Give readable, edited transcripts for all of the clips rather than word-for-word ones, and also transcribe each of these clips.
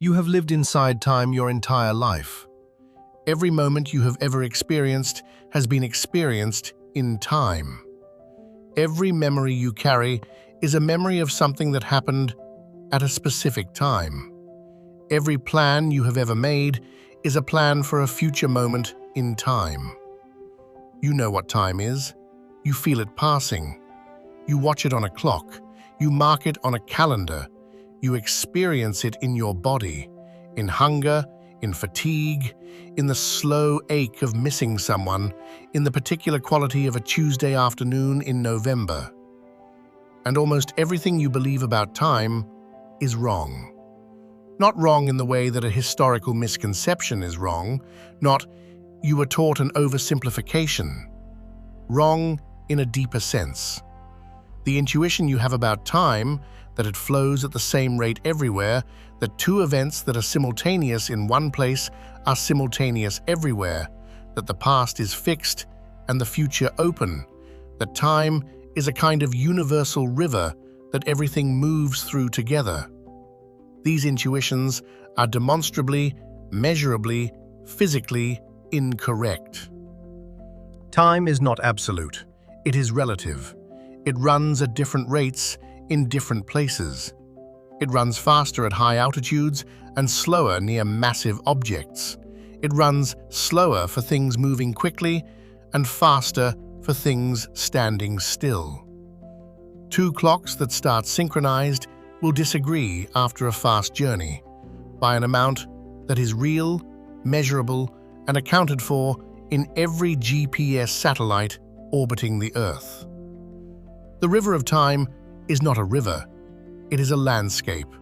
You have lived inside time your entire life. Every moment you have ever experienced has been experienced in time. Every memory you carry is a memory of something that happened at a specific time. Every plan you have ever made is a plan for a future moment in time. You know what time is. You feel it passing. You watch it on a clock. You mark it on a calendar. You experience it in your body, in hunger, in fatigue, in the slow ache of missing someone, in the particular quality of a Tuesday afternoon in November. And almost everything you believe about time is wrong. Not wrong in the way that a historical misconception is wrong, not you were taught an oversimplification. Wrong in a deeper sense. The intuition you have about time, that it flows at the same rate everywhere, that two events that are simultaneous in one place are simultaneous everywhere, that the past is fixed and the future open, that time is a kind of universal river that everything moves through together. These intuitions are demonstrably, measurably, physically incorrect. Time is not absolute. It is relative. It runs at different rates in different places. It runs faster at high altitudes and slower near massive objects. It runs slower for things moving quickly and faster for things standing still. Two clocks that start synchronized will disagree after a fast journey by an amount that is real, measurable, and accounted for in every GPS satellite orbiting the Earth. The river of time is not a river, it is a landscape,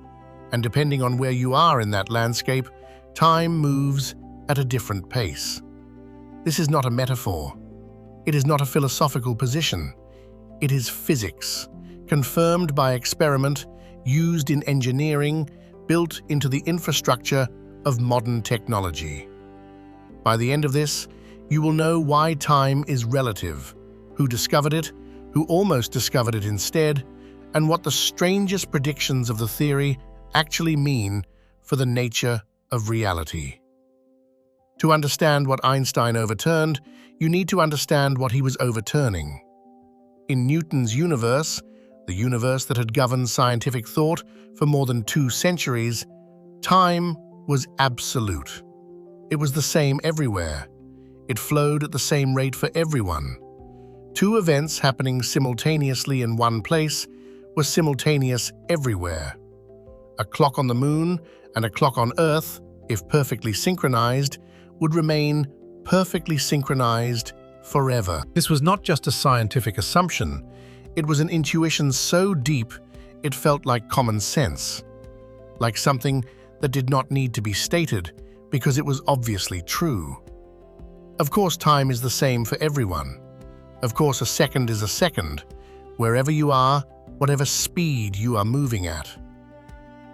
and depending on where you are in that landscape, time moves at a different pace. This is not a metaphor. It is not a philosophical position. It is physics, confirmed by experiment, used in engineering, built into the infrastructure of modern technology. By the end of this, you will know why time is relative, who discovered it, who almost discovered it instead, and what the strangest predictions of the theory actually mean for the nature of reality. To understand what Einstein overturned, you need to understand what he was overturning. In Newton's universe, the universe that had governed scientific thought for more than 2 centuries, time was absolute. It was the same everywhere. It flowed at the same rate for everyone. Two events happening simultaneously in one place were simultaneous everywhere. A clock on the moon and a clock on Earth, if perfectly synchronized, would remain perfectly synchronized forever. This was not just a scientific assumption. It was an intuition so deep it felt like common sense, like something that did not need to be stated because it was obviously true. Of course, time is the same for everyone. Of course, a second is a second, wherever you are, whatever speed you are moving at.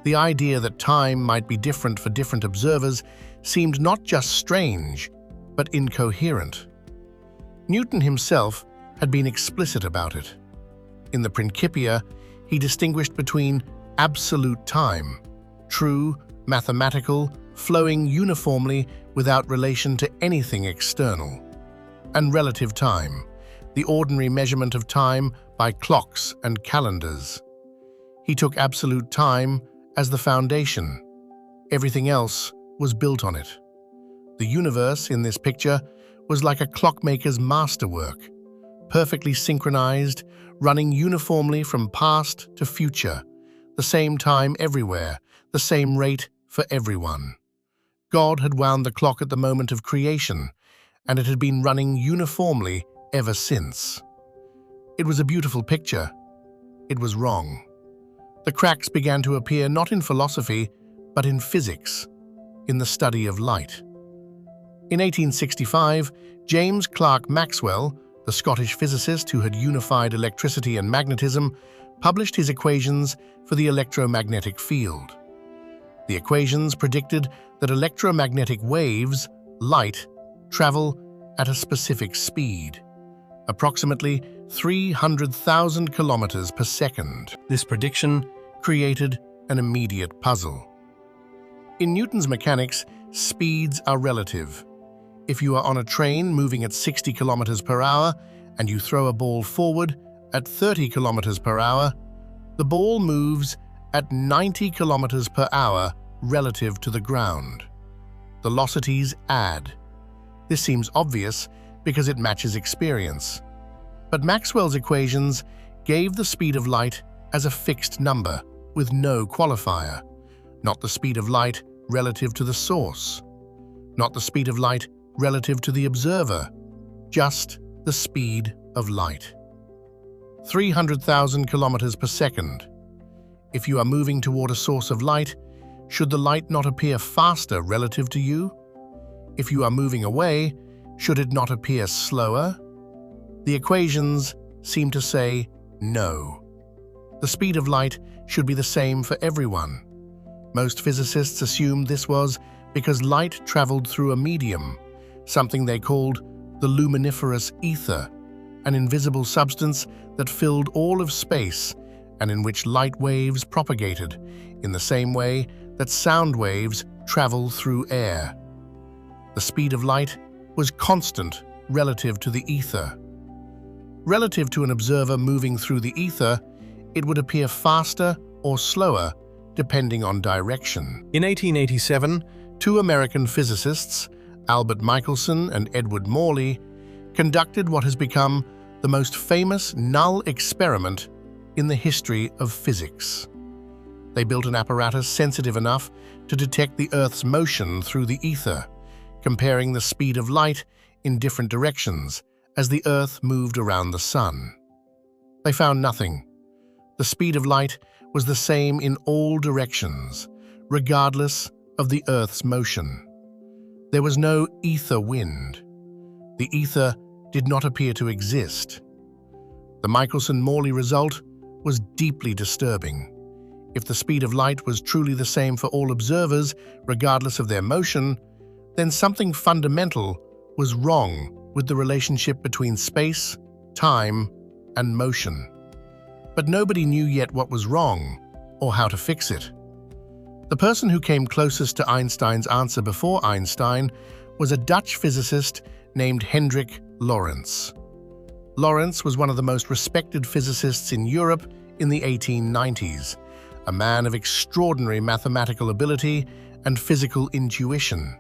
The idea that time might be different for different observers seemed not just strange, but incoherent. Newton himself had been explicit about it. In the Principia, he distinguished between absolute time, true, mathematical, flowing uniformly without relation to anything external, and relative time, the ordinary measurement of time by clocks and calendars. He took absolute time as the foundation. Everything else was built on it. The universe in this picture was like a clockmaker's masterwork, perfectly synchronized, running uniformly from past to future, the same time everywhere, the same rate for everyone. God had wound the clock at the moment of creation, and it had been running uniformly ever since. It was a beautiful picture. It was wrong. The cracks began to appear not in philosophy, but in physics, in the study of light. In 1865, James Clerk Maxwell, the Scottish physicist who had unified electricity and magnetism, published his equations for the electromagnetic field. The equations predicted that electromagnetic waves, light, travel at a specific speed, approximately 300,000 kilometers per second. This prediction created an immediate puzzle. In Newton's mechanics, speeds are relative. If you are on a train moving at 60 kilometers per hour and you throw a ball forward at 30 kilometers per hour, the ball moves at 90 kilometers per hour relative to the ground. The velocities add. This seems obvious because it matches experience. But Maxwell's equations gave the speed of light as a fixed number with no qualifier, not the speed of light relative to the source, not the speed of light relative to the observer, just the speed of light. 300,000 kilometers per second. If you are moving toward a source of light, should the light not appear faster relative to you? If you are moving away, should it not appear slower? The equations seem to say no. The speed of light should be the same for everyone. Most physicists assumed this was because light traveled through a medium, something they called the luminiferous ether, an invisible substance that filled all of space and in which light waves propagated, in the same way that sound waves travel through air. The speed of light was constant relative to the ether. Relative to an observer moving through the ether, it would appear faster or slower depending on direction. In 1887, two American physicists, Albert Michelson and Edward Morley, conducted what has become the most famous null experiment in the history of physics. They built an apparatus sensitive enough to detect the Earth's motion through the ether, comparing the speed of light in different directions as the Earth moved around the Sun. They found nothing. The speed of light was the same in all directions, regardless of the Earth's motion. There was no ether wind. The ether did not appear to exist. The Michelson-Morley result was deeply disturbing. If the speed of light was truly the same for all observers, regardless of their motion, then something fundamental was wrong with the relationship between space, time, and motion. But nobody knew yet what was wrong or how to fix it. The person who came closest to Einstein's answer before Einstein was a Dutch physicist named Hendrik Lorentz. Lorentz was one of the most respected physicists in Europe in the 1890s, a man of extraordinary mathematical ability and physical intuition.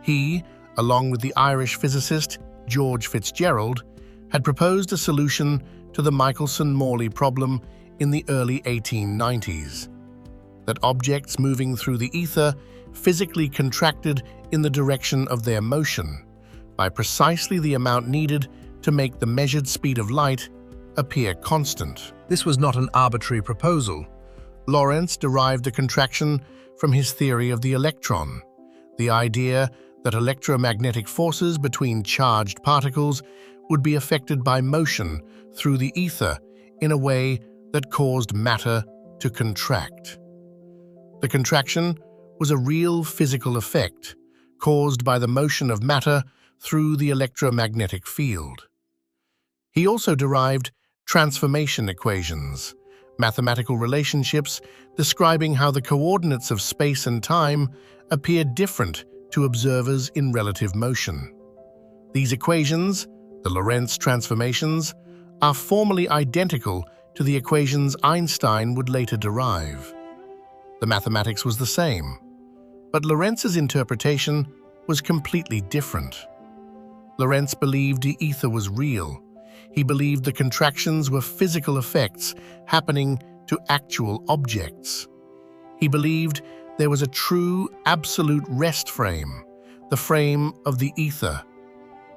He, along with the Irish physicist George Fitzgerald, had proposed a solution to the Michelson-Morley problem in the early 1890s, that objects moving through the ether physically contracted in the direction of their motion by precisely the amount needed to make the measured speed of light appear constant. This was not an arbitrary proposal. Lorentz derived the contraction from his theory of the electron, the idea that electromagnetic forces between charged particles would be affected by motion through the ether in a way that caused matter to contract. The contraction was a real physical effect caused by the motion of matter through the electromagnetic field. He also derived transformation equations, mathematical relationships describing how the coordinates of space and time appeared different to observers in relative motion. These equations, the Lorentz transformations, are formally identical to the equations Einstein would later derive. The mathematics was the same, but Lorentz's interpretation was completely different. Lorentz believed the ether was real. He believed the contractions were physical effects happening to actual objects. He believed there was a true, absolute rest frame, the frame of the ether,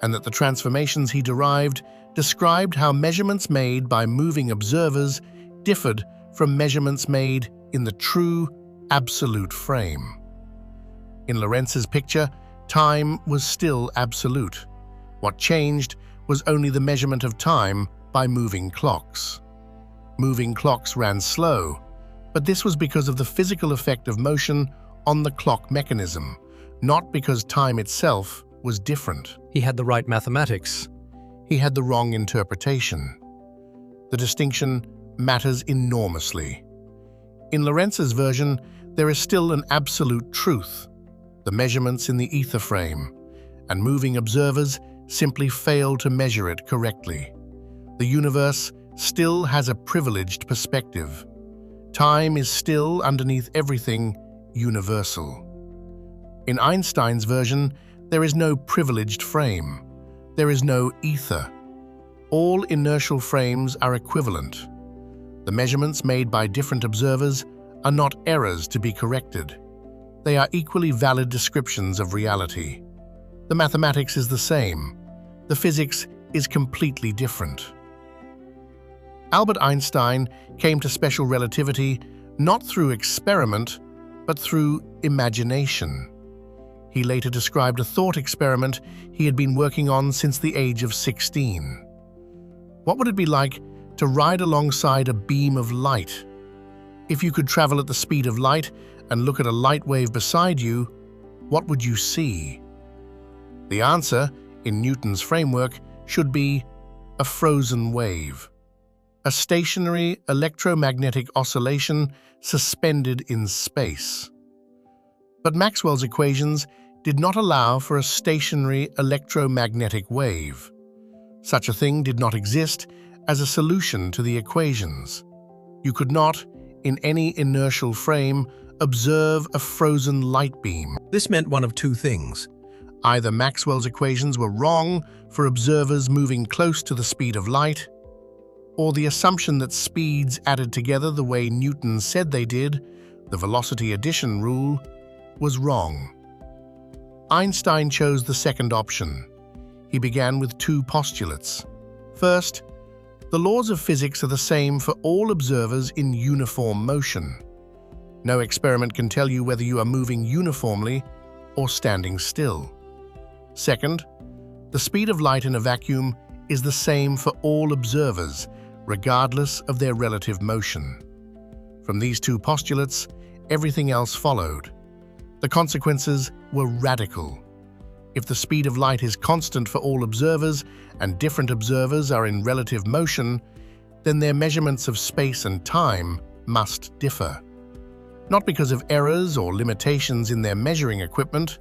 and that the transformations he derived described how measurements made by moving observers differed from measurements made in the true, absolute frame. In Lorentz's picture, time was still absolute. What changed was only the measurement of time by moving clocks. Moving clocks ran slow, but this was because of the physical effect of motion on the clock mechanism, not because time itself was different. He had the right mathematics. He had the wrong interpretation. The distinction matters enormously. In Lorentz's version, there is still an absolute truth: the measurements in the ether frame, and moving observers simply fail to measure it correctly. The universe still has a privileged perspective. Time is still, underneath everything, universal. In Einstein's version, there is no privileged frame. There is no ether. All inertial frames are equivalent. The measurements made by different observers are not errors to be corrected. They are equally valid descriptions of reality. The mathematics is the same. The physics is completely different. Albert Einstein came to special relativity not through experiment, but through imagination. He later described a thought experiment he had been working on since the age of 16. What would it be like to ride alongside a beam of light? If you could travel at the speed of light and look at a light wave beside you, what would you see? The answer, in Newton's framework, should be a frozen wave, a stationary electromagnetic oscillation suspended in space. But Maxwell's equations did not allow for a stationary electromagnetic wave. Such a thing did not exist as a solution to the equations. You could not, in any inertial frame, observe a frozen light beam. This meant one of two things. Either Maxwell's equations were wrong for observers moving close to the speed of light, or the assumption that speeds added together the way Newton said they did, the velocity addition rule, was wrong. Einstein chose the second option. He began with two postulates. First, the laws of physics are the same for all observers in uniform motion. No experiment can tell you whether you are moving uniformly or standing still. Second, the speed of light in a vacuum is the same for all observers, regardless of their relative motion. From these two postulates, everything else followed. The consequences were radical. If the speed of light is constant for all observers and different observers are in relative motion, then their measurements of space and time must differ. Not because of errors or limitations in their measuring equipment,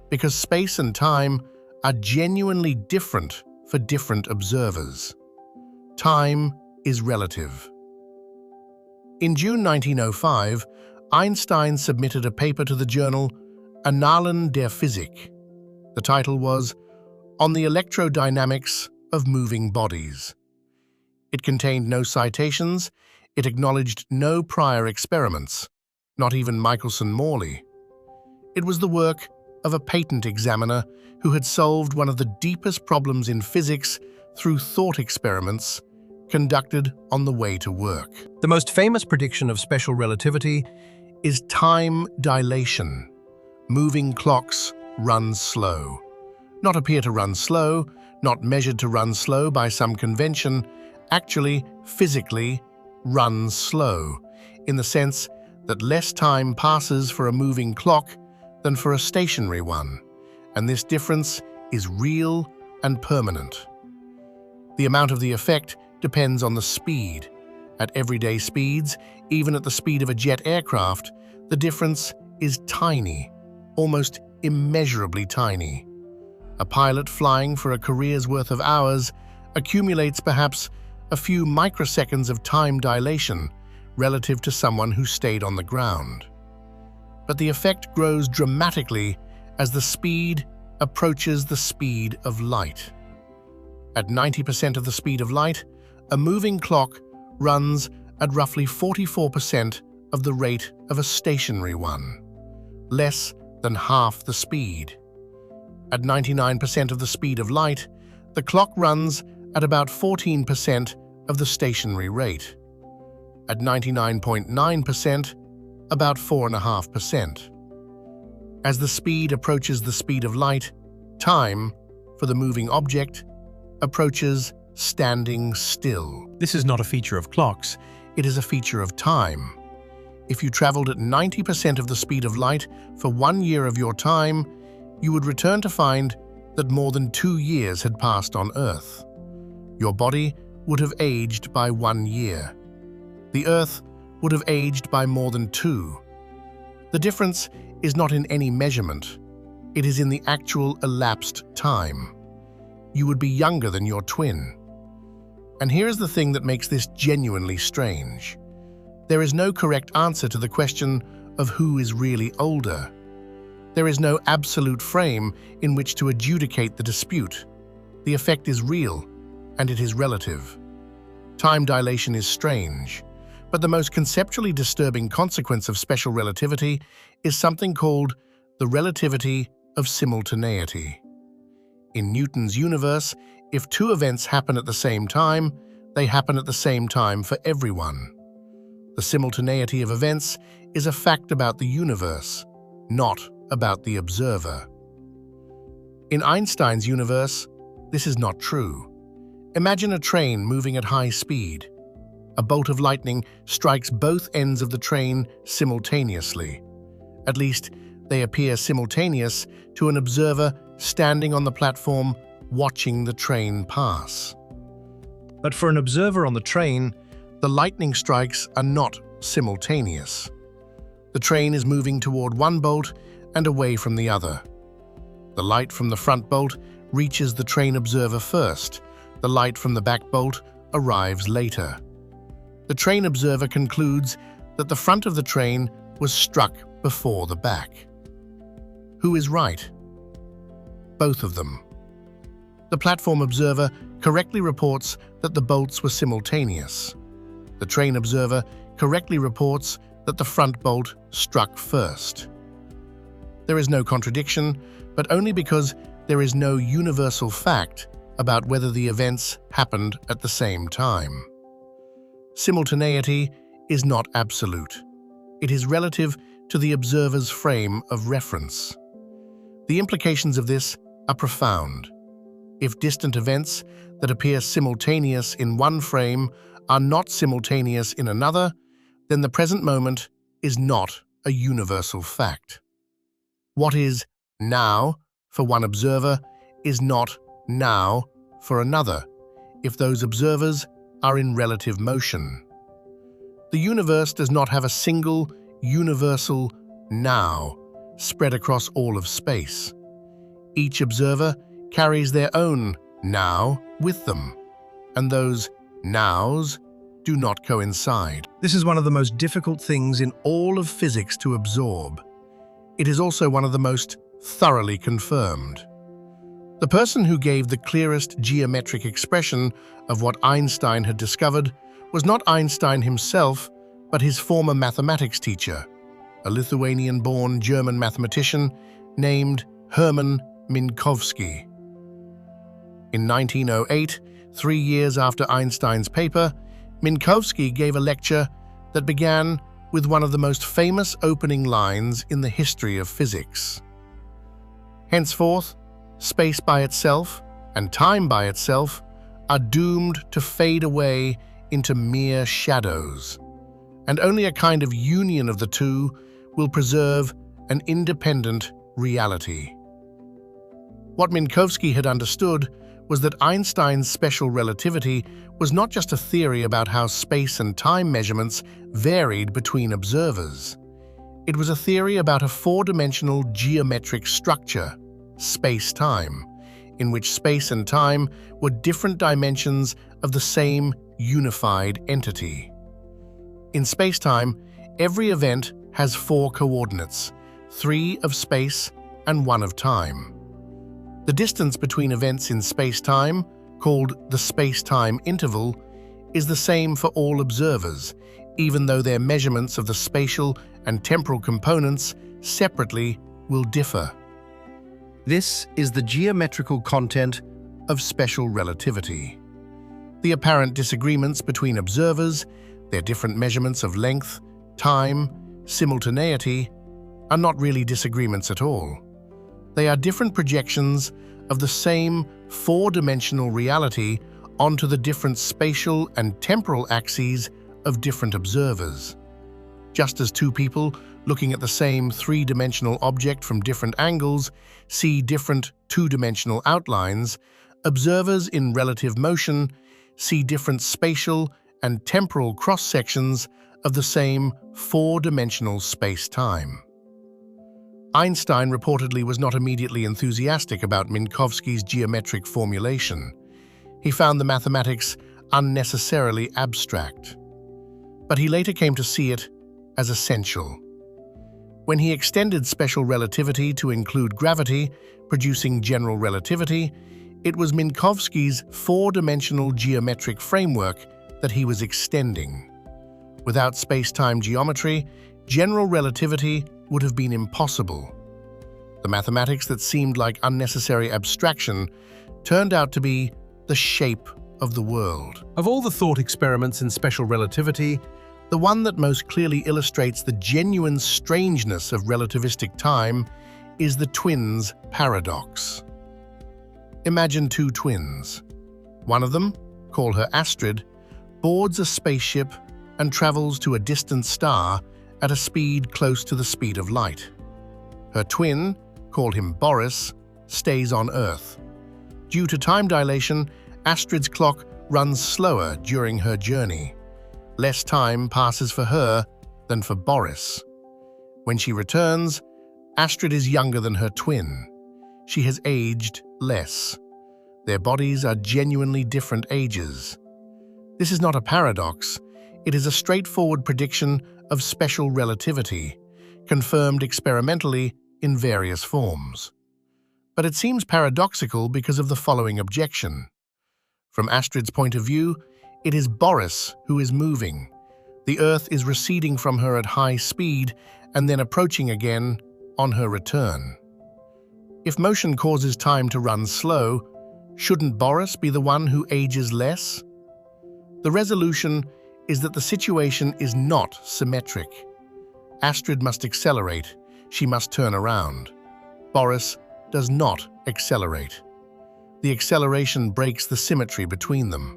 because space and time are genuinely different for different observers. Time is relative. In June 1905, Einstein submitted a paper to the journal Annalen der Physik. The title was On the Electrodynamics of Moving Bodies. It contained no citations, it acknowledged no prior experiments, not even Michelson-Morley. It was the work of a patent examiner who had solved one of the deepest problems in physics through thought experiments conducted on the way to work. The most famous prediction of special relativity Is time dilation. Moving clocks run slow. Not appear to run slow, not measured to run slow by some convention, actually, physically, run slow, in the sense that less time passes for a moving clock than for a stationary one, and this difference is real and permanent. The amount of the effect depends on the speed. At everyday speeds, even at the speed of a jet aircraft, the difference is tiny, almost immeasurably tiny. A pilot flying for a career's worth of hours accumulates perhaps a few microseconds of time dilation relative to someone who stayed on the ground. But the effect grows dramatically as the speed approaches the speed of light. At 90% of the speed of light, a moving clock runs at roughly 44% of the rate of a stationary one, less than half the speed. At 99% of the speed of light, the clock runs at about 14% of the stationary rate. At 99.9%, about 4.5%. As the speed approaches the speed of light, time, for the moving object, approaches standing still. This is not a feature of clocks. It is a feature of time. If you traveled at 90% of the speed of light for 1 year of your time, you would return to find that more than 2 years had passed on Earth. Your body would have aged by 1 year. The Earth would have aged by more than 2. The difference is not in any measurement. It is in the actual elapsed time. You would be younger than your twin. And here is the thing that makes this genuinely strange. There is no correct answer to the question of who is really older. There is no absolute frame in which to adjudicate the dispute. The effect is real, and it is relative. Time dilation is strange, but the most conceptually disturbing consequence of special relativity is something called the relativity of simultaneity. In Newton's universe, if two events happen at the same time, they happen at the same time for everyone. The simultaneity of events is a fact about the universe, not about the observer. In Einstein's universe, this is not true. Imagine a train moving at high speed. A bolt of lightning strikes both ends of the train simultaneously. At least, they appear simultaneous to an observer standing on the platform watching the train pass. But for an observer on the train, the lightning strikes are not simultaneous. The train is moving toward one bolt and away from the other. The light from the front bolt reaches the train observer first. The light from the back bolt arrives later. The train observer concludes that the front of the train was struck before the back. Who is right? Both of them. The platform observer correctly reports that the bolts were simultaneous. The train observer correctly reports that the front bolt struck first. There is no contradiction, but only because there is no universal fact about whether the events happened at the same time. Simultaneity is not absolute. It is relative to the observer's frame of reference. The implications of this are profound. If distant events that appear simultaneous in one frame are not simultaneous in another, then the present moment is not a universal fact. What is now for one observer is not now for another, if those observers are in relative motion. The universe does not have a single, universal now spread across all of space. Each observer carries their own now with them, and those nows do not coincide. This is one of the most difficult things in all of physics to absorb. It is also one of the most thoroughly confirmed. The person who gave the clearest geometric expression of what Einstein had discovered was not Einstein himself, but his former mathematics teacher, a Lithuanian-born German mathematician named Hermann Minkowski. In 1908, 3 years after Einstein's paper, Minkowski gave a lecture that began with one of the most famous opening lines in the history of physics. Henceforth, space by itself and time by itself are doomed to fade away into mere shadows, and only a kind of union of the two will preserve an independent reality. What Minkowski had understood was that Einstein's special relativity was not just a theory about how space and time measurements varied between observers. It was a theory about a four-dimensional geometric structure, space-time, in which space and time were different dimensions of the same unified entity. In space-time, every event has 4 coordinates, 3 of space and 1 of time. The distance between events in space-time, called the space-time interval, is the same for all observers, even though their measurements of the spatial and temporal components separately will differ. This is the geometrical content of special relativity. The apparent disagreements between observers, their different measurements of length, time, simultaneity, are not really disagreements at all. They are different projections of the same four-dimensional reality onto the different spatial and temporal axes of different observers. Just as two people looking at the same three-dimensional object from different angles see different two-dimensional outlines, observers in relative motion see different spatial and temporal cross-sections of the same four-dimensional space-time. Einstein reportedly was not immediately enthusiastic about Minkowski's geometric formulation. He found the mathematics unnecessarily abstract. But he later came to see it as essential. When he extended special relativity to include gravity, producing general relativity, it was Minkowski's four-dimensional geometric framework that he was extending. Without space-time geometry, general relativity would have been impossible. The mathematics that seemed like unnecessary abstraction turned out to be the shape of the world. Of all the thought experiments in special relativity, The one that most clearly illustrates the genuine strangeness of relativistic time is the twins paradox. Imagine two twins. One of them, call her Astrid, boards a spaceship and travels to a distant star at a speed close to the speed of light. Her twin, call him Boris, stays on Earth. Due to time dilation, Astrid's clock runs slower during her journey. Less time passes for her than for Boris. When she returns, Astrid is younger than her twin. She has aged less. Their bodies are genuinely different ages. This is not a paradox. It is a straightforward prediction of special relativity, confirmed experimentally in various forms. But it seems paradoxical because of the following objection. From Astrid's point of view, it is Boris who is moving. The Earth is receding from her at high speed and then approaching again on her return. If motion causes time to run slow, shouldn't Boris be the one who ages less? The resolution is that the situation is not symmetric. Astrid must accelerate. She must turn around. Boris does not accelerate. The acceleration breaks the symmetry between them.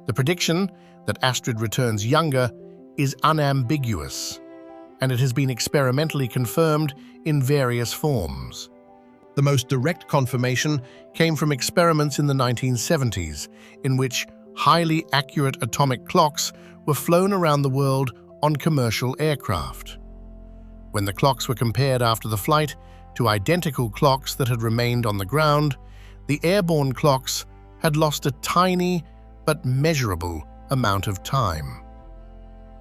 The prediction that Astrid returns younger is unambiguous, and it has been experimentally confirmed in various forms. The most direct confirmation came from experiments in the 1970s, in which highly accurate atomic clocks were flown around the world on commercial aircraft. When the clocks were compared after the flight to identical clocks that had remained on the ground, the airborne clocks had lost a tiny but measurable amount of time.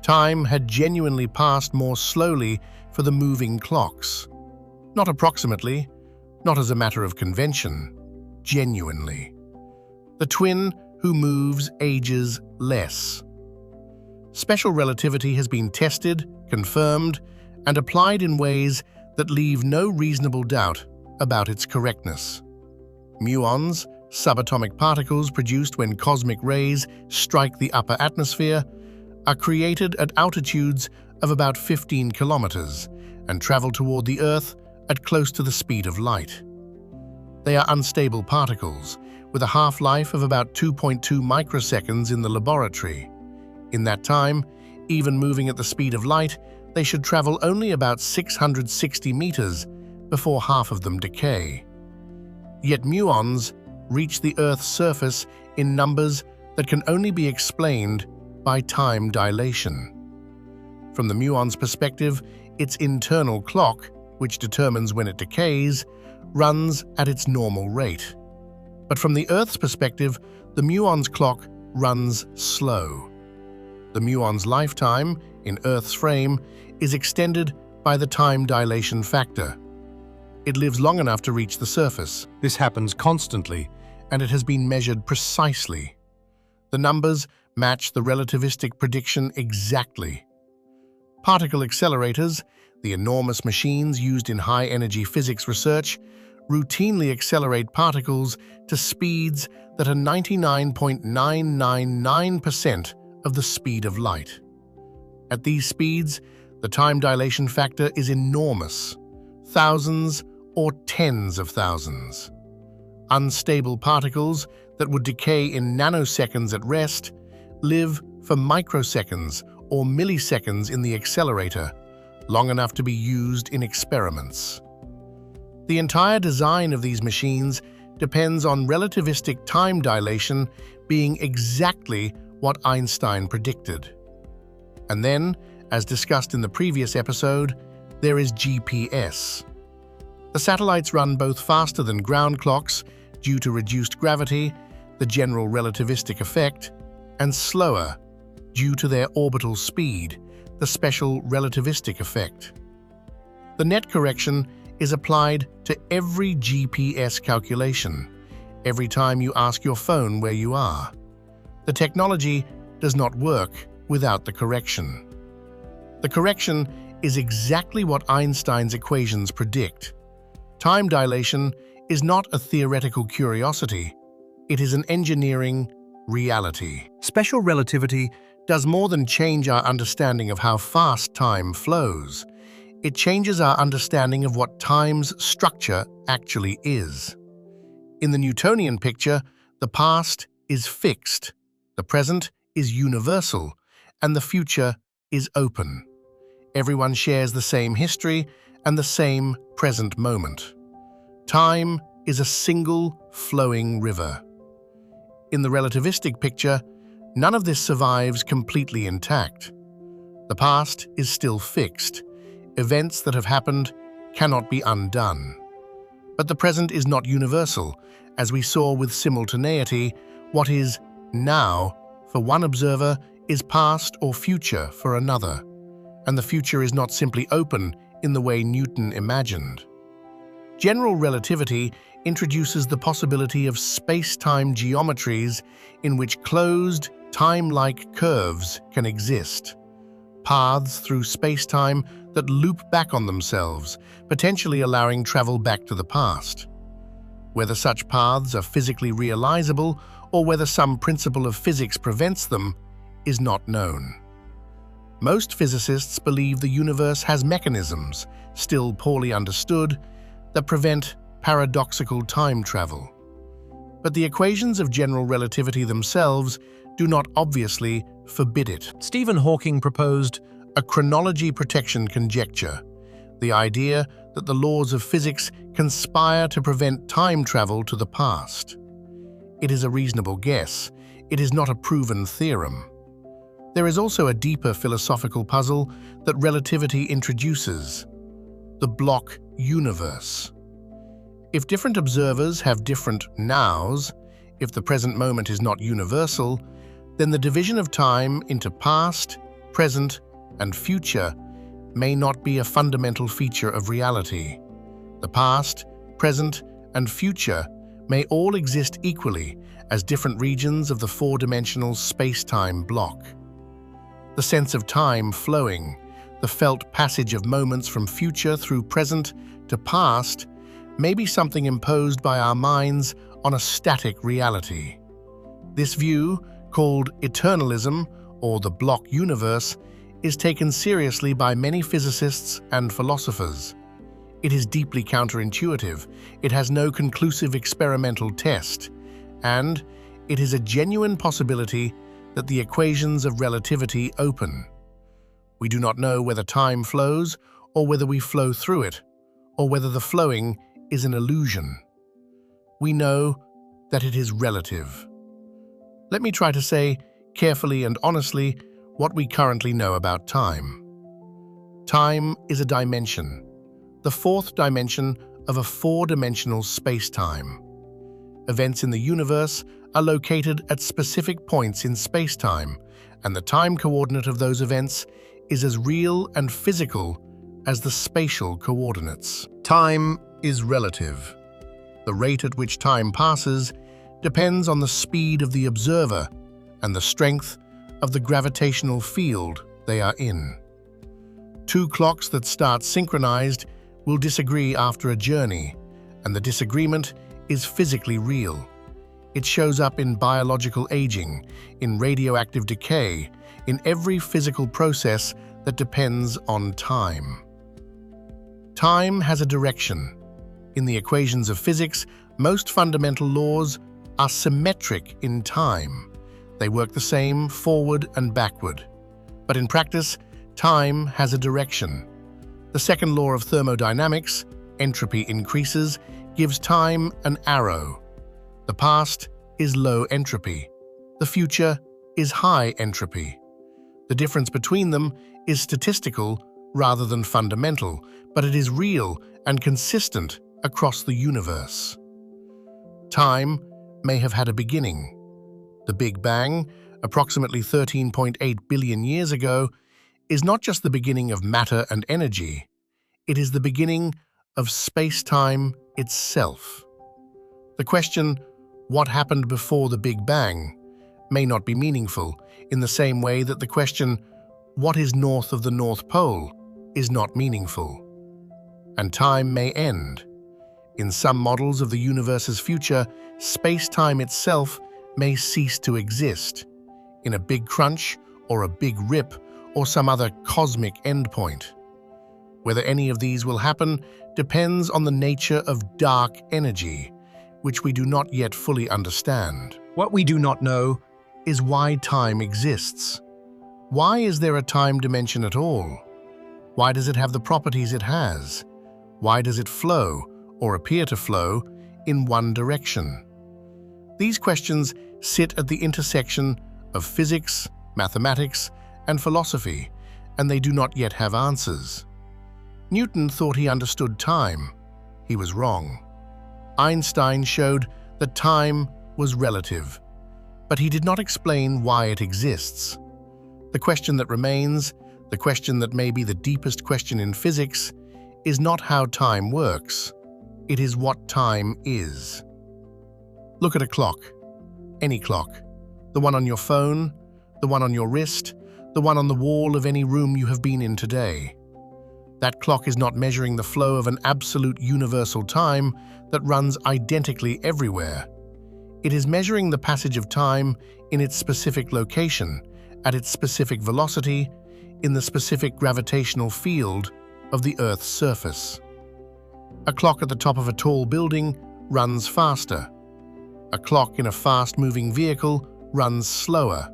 Time had genuinely passed more slowly for the moving clocks. Not approximately, not as a matter of convention, genuinely. The twin who moves ages less. Special relativity has been tested, confirmed, and applied in ways that leave no reasonable doubt about its correctness. Muons, subatomic particles produced when cosmic rays strike the upper atmosphere, are created at altitudes of about 15 kilometers and travel toward the Earth at close to the speed of light. They are unstable particles with a half-life of about 2.2 microseconds in the laboratory. In that time, even moving at the speed of light, they should travel only about 660 meters before half of them decay. Yet muons reach the Earth's surface in numbers that can only be explained by time dilation. From the muon's perspective, its internal clock, which determines when it decays, runs at its normal rate. But from the Earth's perspective, the muon's clock runs slow. The muon's lifetime, in Earth's frame, is extended by the time dilation factor. It lives long enough to reach the surface. this happens constantly. And it has been measured precisely. The numbers match the relativistic prediction exactly. Particle accelerators, the enormous machines used in high-energy physics research, routinely accelerate particles to speeds that are 99.999% of the speed of light. At these speeds, the time dilation factor is enormous, thousands or tens of thousands. Unstable particles that would decay in nanoseconds at rest live for microseconds or milliseconds in the accelerator, long enough to be used in experiments. The entire design of these machines depends on relativistic time dilation being exactly what Einstein predicted. And then, as discussed in the previous episode, there is GPS, The satellites run both faster than ground clocks due to reduced gravity, the general relativistic effect, and slower due to their orbital speed, the special relativistic effect. The net correction is applied to every GPS calculation, every time you ask your phone where you are. The technology does not work without the correction. The correction is exactly what Einstein's equations predict. Time dilation is not a theoretical curiosity, it is an engineering reality. Special relativity does more than change our understanding of how fast time flows. It changes our understanding of what time's structure actually is. In the Newtonian picture, the past is fixed, the present is universal, and the future is open. Everyone shares the same history and the same present moment. Time is a single flowing river. In the relativistic picture, none of this survives completely intact. The past is still fixed. Events that have happened cannot be undone. But the present is not universal. As we saw with simultaneity, what is now for one observer is past or future for another, and the future is not simply open in the way Newton imagined. General relativity introduces the possibility of space-time geometries in which closed, time-like curves can exist, paths through space-time that loop back on themselves, potentially allowing travel back to the past. Whether such paths are physically realizable or whether some principle of physics prevents them is not known. Most physicists believe the universe has mechanisms, still poorly understood, that prevent paradoxical time travel. But the equations of general relativity themselves do not obviously forbid it. Stephen Hawking proposed a chronology protection conjecture, the idea that the laws of physics conspire to prevent time travel to the past. It is a reasonable guess. It is not a proven theorem. There is also a deeper philosophical puzzle that relativity introduces: the block universe. If different observers have different nows, if the present moment is not universal, then the division of time into past, present, and future may not be a fundamental feature of reality. The past, present, and future may all exist equally as different regions of the four-dimensional space-time block. The sense of time flowing, the felt passage of moments from future through present to past, may be something imposed by our minds on a static reality. This view, called eternalism or the block universe, is taken seriously by many physicists and philosophers. It is deeply counterintuitive, it has no conclusive experimental test, and it is a genuine possibility that the equations of relativity open. We do not know whether time flows or whether we flow through it, or whether the flowing is an illusion. We know that it is relative. Let me try to say, carefully and honestly, what we currently know about time. Time is a dimension, the fourth dimension of a four-dimensional space-time. Events in the universe are located at specific points in space-time, and the time coordinate of those events is as real and physical as the spatial coordinates. Time is relative. The rate at which time passes depends on the speed of the observer and the strength of the gravitational field they are in. Two clocks that start synchronized will disagree after a journey, and the disagreement is physically real. It shows up in biological aging, in radioactive decay, in every physical process that depends on time. Time has a direction. In the equations of physics, most fundamental laws are symmetric in time. They work the same forward and backward. But in practice, time has a direction. The second law of thermodynamics, entropy increases, gives time an arrow. The past is low entropy. The future is high entropy. The difference between them is statistical rather than fundamental, but it is real and consistent across the universe. Time may have had a beginning. The Big Bang, approximately 13.8 billion years ago, is not just the beginning of matter and energy, it is the beginning of space-time itself. The question, what happened before the Big Bang, may not be meaningful in the same way that the question, what is north of the North Pole, is not meaningful. And time may end. In some models of the universe's future, space-time itself may cease to exist, in a big crunch or a big rip or some other cosmic endpoint. Whether any of these will happen depends on the nature of dark energy, which we do not yet fully understand. What we do not know Is why time exists. Why is there a time dimension at all? Why does it have the properties it has? Why does it flow, or appear to flow, in one direction? These questions sit at the intersection of physics, mathematics, and philosophy, and they do not yet have answers. Newton thought he understood time. He was wrong. Einstein showed that time was relative, but he did not explain why it exists. The question that remains, the question that may be the deepest question in physics, is not how time works. It is what time is. Look at a clock. Any clock. The one on your phone, the one on your wrist, the one on the wall of any room you have been in today. That clock is not measuring the flow of an absolute universal time that runs identically everywhere. It is measuring the passage of time in its specific location, at its specific velocity, in the specific gravitational field of the Earth's surface. A clock at the top of a tall building runs faster. A clock in a fast-moving vehicle runs slower.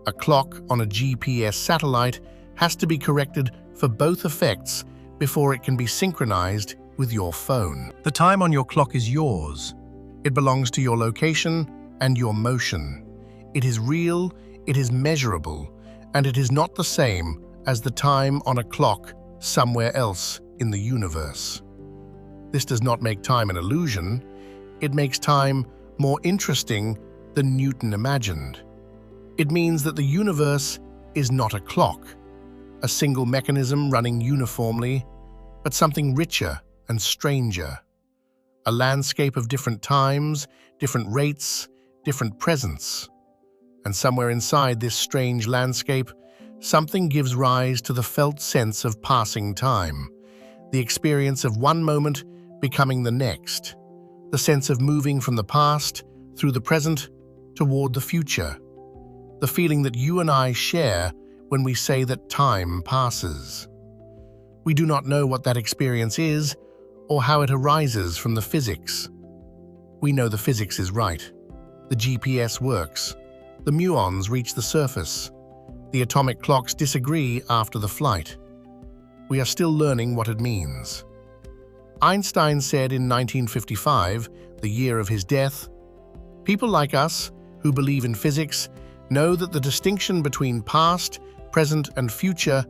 A clock on a GPS satellite has to be corrected for both effects before it can be synchronized with your phone. the time on your clock is yours. It belongs to your location and your motion. It is real, it is measurable, and it is not the same as the time on a clock somewhere else in the universe. This does not make time an illusion. It makes time more interesting than Newton imagined. It means that the universe is not a clock, a single mechanism running uniformly, but something richer and stranger. A landscape of different times, different rates, different presence. And somewhere inside this strange landscape, something gives rise to the felt sense of passing time, the experience of one moment becoming the next, the sense of moving from the past through the present toward the future, the feeling that you and I share when we say that time passes. We do not know what that experience is or how it arises from the physics. We know the physics is right. The GPS works. The muons reach the surface. The atomic clocks disagree after the flight. We are still learning what it means. Einstein said in 1955, the year of his death, "People like us, who believe in physics, know that the distinction between past, present, and future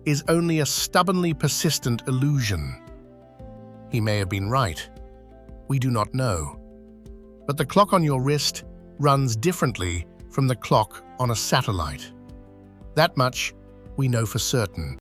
is only a stubbornly persistent illusion." He may have been right. We do not know. But the clock on your wrist runs differently from the clock on a satellite. That much we know for certain.